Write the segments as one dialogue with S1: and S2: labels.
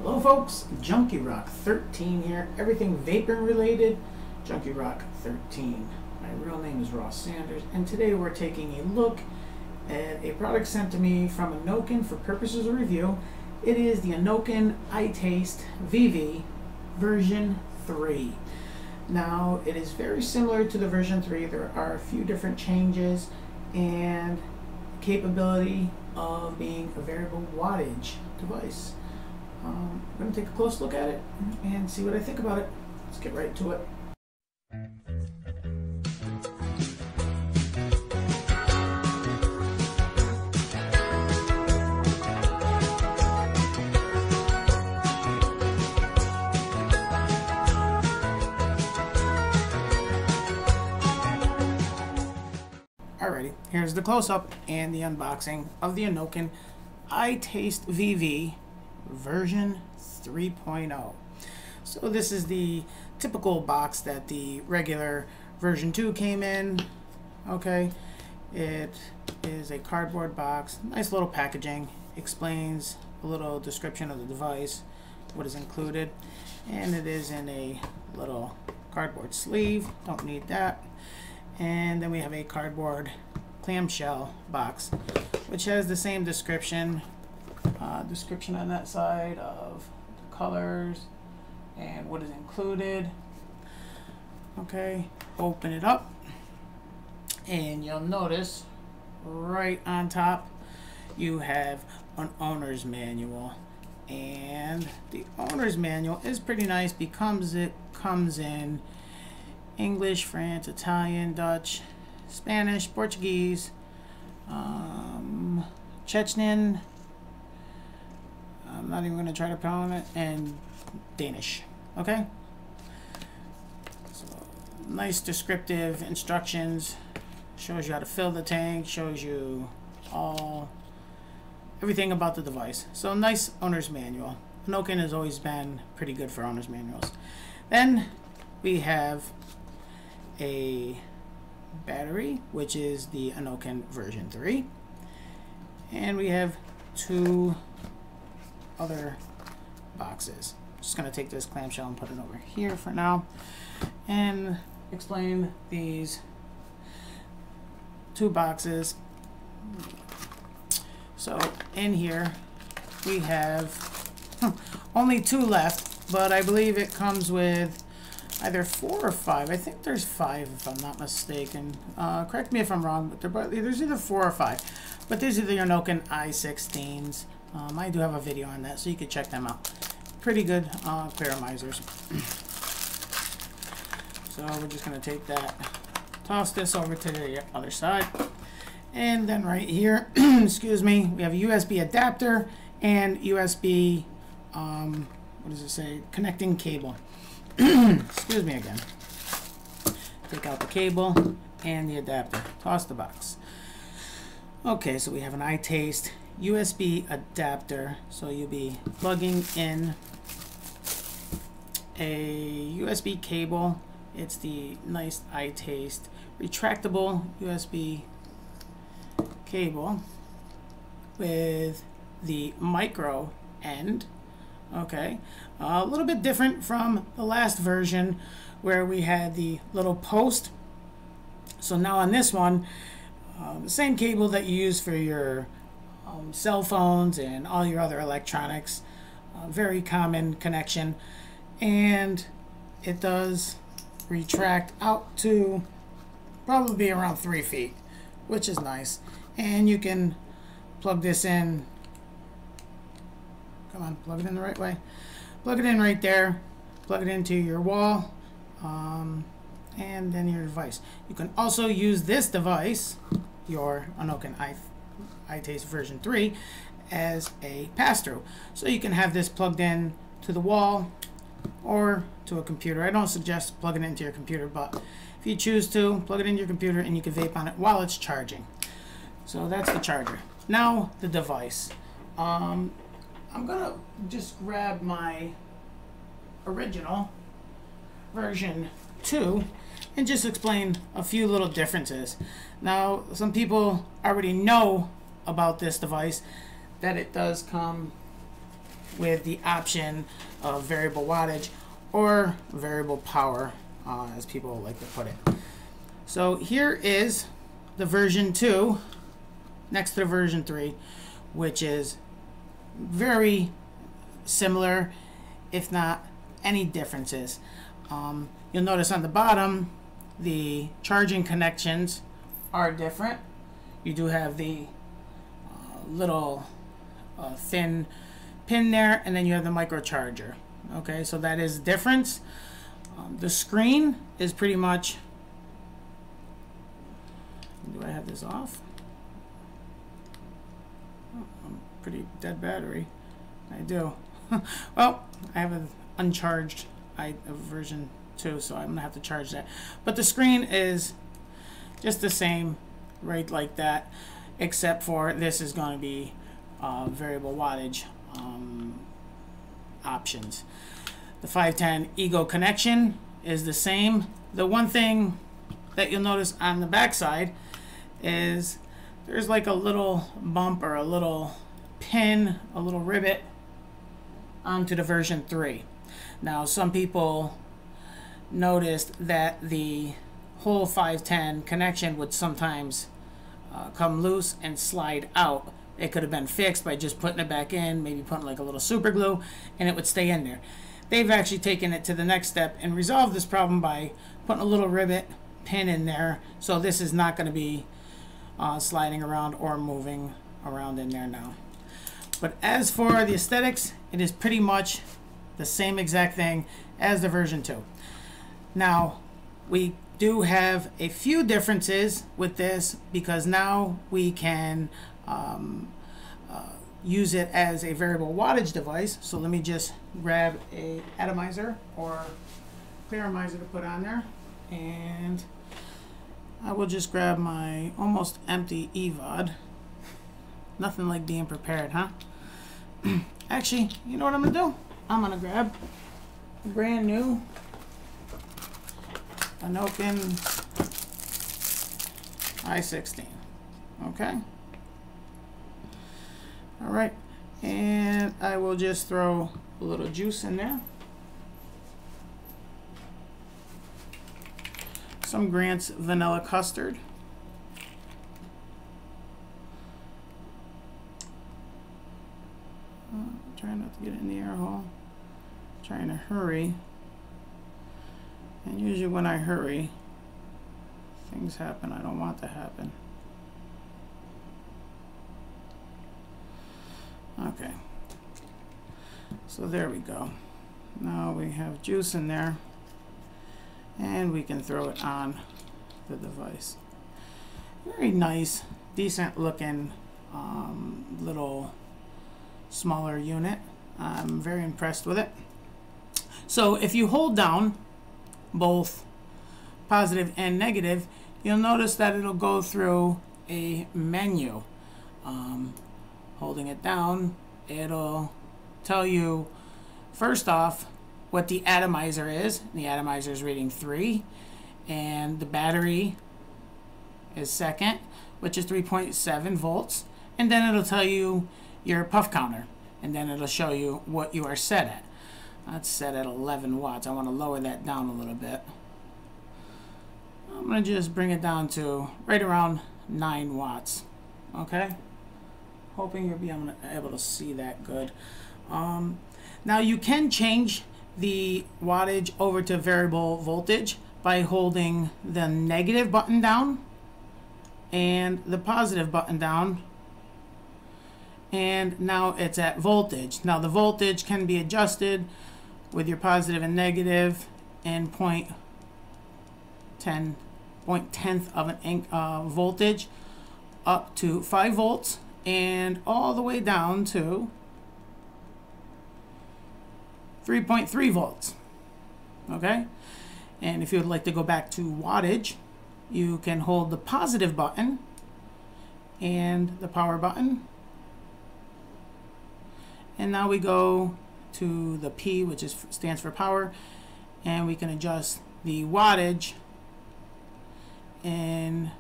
S1: Hello folks, Junkie Rock 13 here, everything vaping related, Junkie Rock 13. My real name is Ross Sanders, and today we're taking a look at a product sent to me from Innokin for purposes of review. It is the Innokin iTaste VV version 3. Now, it is very similar to the version 3. There are a few different changes and capability of being a variable wattage device. I'm going to take a close look at it and see what I think about it. Let's get right to it. Alrighty, here's the close-up and the unboxing of the Innokin iTaste VV version 3.0. So this is the typical box that the regular version 2 came in. Okay, it is a cardboard box, nice little packaging, explains a little description of the device, what is included, and it is in a little cardboard sleeve, don't need that. And then we have a cardboard clamshell box which has the same description on that side of the colors and what is included. Okay, open it up and you'll notice right on top you have an owner's manual, and the owner's manual is pretty nice because it comes in English, French, Italian, Dutch, Spanish, Portuguese, Chechen, I'm not even going to try to pronounce it, and Danish. Okay? So, nice descriptive instructions. Shows you how to fill the tank, shows you everything about the device. So, nice owner's manual. Innokin has always been pretty good for owner's manuals. Then we have a battery, which is the Innokin version 3, and we have two other boxes. Just going to take this clamshell and put it over here for now and explain these two boxes. So in here we have only two left, but I believe it comes with either 4 or 5. I think there's 5 if I'm not mistaken. Correct me if I'm wrong, but there's either 4 or 5. But these are the Innokin i16s. I do have a video on that, so you can check them out. Pretty good clearamizers. So we're just going to take that, toss this over to the other side. And then right here, excuse me, we have a USB adapter and USB, what does it say, connecting cable. Excuse me again. Take out the cable and the adapter. Toss the box. Okay, so we have an iTaste USB adapter. So you'll be plugging in a USB cable. It's the nice iTaste retractable USB cable with the micro end. Okay, a little bit different from the last version where we had the little post. So now on this one, the same cable that you use for your cell phones and all your other electronics, very common connection, and it does retract out to probably around 3 feet, which is nice. And you can plug this in. Come on, plug it in the right way. Plug it in right there. Plug it into your wall, and then your device. You can also use this device, your Innokin iTaste version 3, as a pass-through. So you can have this plugged in to the wall or to a computer. I don't suggest plugging it into your computer, but if you choose to, plug it into your computer and you can vape on it while it's charging. So that's the charger. Now the device. I'm gonna just grab my original version 2 and just explain a few little differences. Now, some people already know about this device, that it does come with the option of variable wattage or variable power, as people like to put it. So here is the version 2 next to the version 3, which is very similar, if not any differences. You'll notice on the bottom the charging connections are different. You do have the little thin pin there, and then you have the micro charger. Okay, so that is the difference. The screen is pretty much, do I have this off? Oh, I'm pretty dead battery. I do. Well, I have an uncharged version 2, so I'm gonna have to charge that. But the screen is just the same, right like that, except for this is going to be variable wattage options. The 510 Ego connection is the same. The one thing that you'll notice on the back side is there's like a little bump or a little pin, a little rivet onto the version 3. Now some people noticed that the whole 510 connection would sometimes come loose and slide out. It could have been fixed by just putting it back in, maybe putting like a little super glue, and it would stay in there. They've actually taken it to the next step and resolved this problem by putting a little rivet pin in there, so this is not going to be sliding around or moving around in there now. But as for the aesthetics, it is pretty much the same exact thing as the version 2. Now, we do have a few differences with this because now we can use it as a variable wattage device. So let me just grab a atomizer or clearomizer to put on there, and I will just grab my almost empty EVOD. Nothing like being prepared, huh? Actually, you know what I'm gonna do? I'm gonna grab a brand new Innokin i16. Okay. All right, and I will just throw a little juice in there. Some Grant's vanilla custard. Trying not to get it in the air hole. Trying to hurry. And usually when I hurry, things happen I don't want to happen. Okay. So there we go. Now we have juice in there, and we can throw it on the device. Very nice, decent looking little smaller unit. I'm very impressed with it. So if you hold down both positive and negative, you'll notice that it'll go through a menu. Holding it down, it'll tell you first off what the atomizer is. The atomizer is reading 3, and the battery is second, which is 3.7 volts, and then it'll tell you your puff counter, and then it'll show you what you are set at. That's set at 11 watts. I want to lower that down a little bit. I'm going to just bring it down to right around 9 watts. Okay? Hoping you'll be able to see that good. Now you can change the wattage over to variable voltage by holding the negative button down and the positive button down, and now it's at voltage. Now the voltage can be adjusted with your positive and negative and 0.10th of an voltage up to 5 volts and all the way down to 3.3 volts. Okay, and if you would like to go back to wattage, you can hold the positive button and the power button, and now we go to the P, which stands for power, and we can adjust the wattage in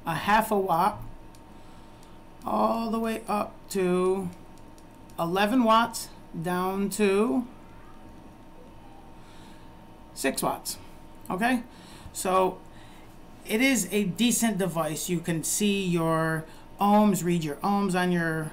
S1: a 0.5 watt all the way up to 11 watts down to 6 watts. Okay, so it is a decent device. You can see your ohms, read your ohms on your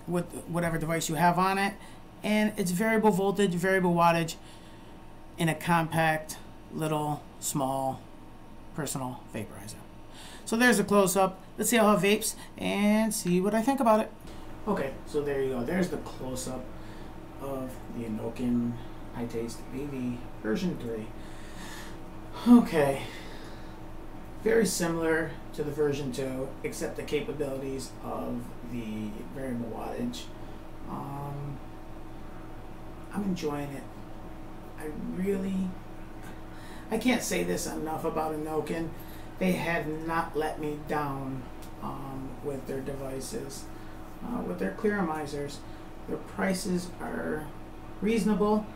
S1: with whatever device you have on it, and it's variable voltage, variable wattage in a compact little small personal vaporizer. So there's a close-up. Let's see how it vapes and see what I think about it. Okay, so there you go. There's the close-up of the Innokin iTaste VV version 3. Okay, very similar to the version 2, except the capabilities of the variable wattage. I'm enjoying it. I can't say this enough about Innokin. They have not let me down with their devices, with their clearomizers. Their prices are reasonable,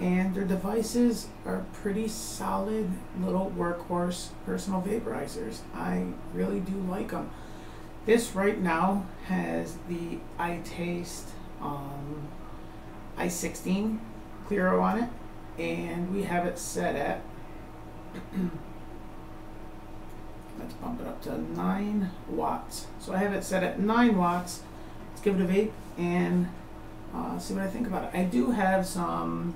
S1: and their devices are pretty solid little workhorse personal vaporizers. I really do like them. This right now has the iTaste i16 Clearo on it, and we have it set at let's bump it up to 9 watts. So I have it set at 9 watts. Let's give it a vape and see what I think about it. I do have some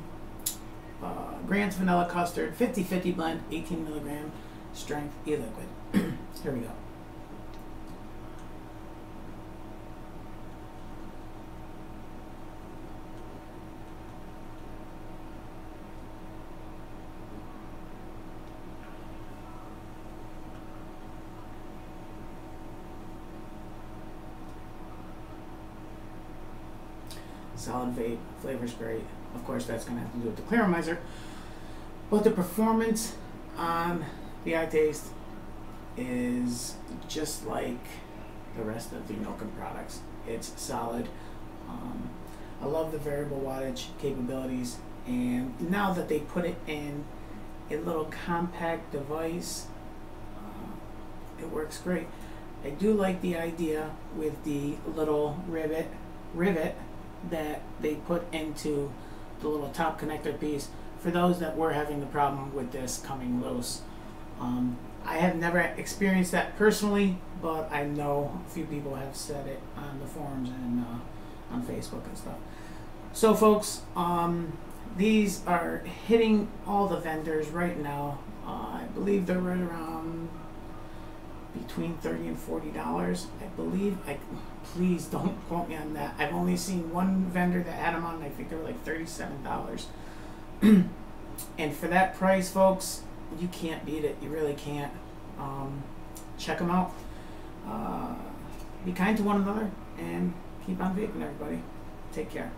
S1: Grant's Vanilla Custard 50-50 blend, 18 milligram strength e-liquid. Here we go. Solid vape, flavor's great. Of course, that's going to have to do with the clearomizer. But the performance on the iTaste is just like the rest of the Innokin products. It's solid. I love the variable wattage capabilities, and now that they put it in a little compact device, it works great. I do like the idea with the little rivet that they put into the little top connector piece for those that were having the problem with this coming loose. I have never experienced that personally, but I know a few people have said it on the forums and on Facebook and stuff. So folks, these are hitting all the vendors right now. I believe they're right around between $30 and $40. I believe. Please don't quote me on that. I've only seen one vendor that had them on, and I think they were like $37. And for that price, folks, you can't beat it. You really can't. Check them out. Be kind to one another and keep on vaping, everybody. Take care.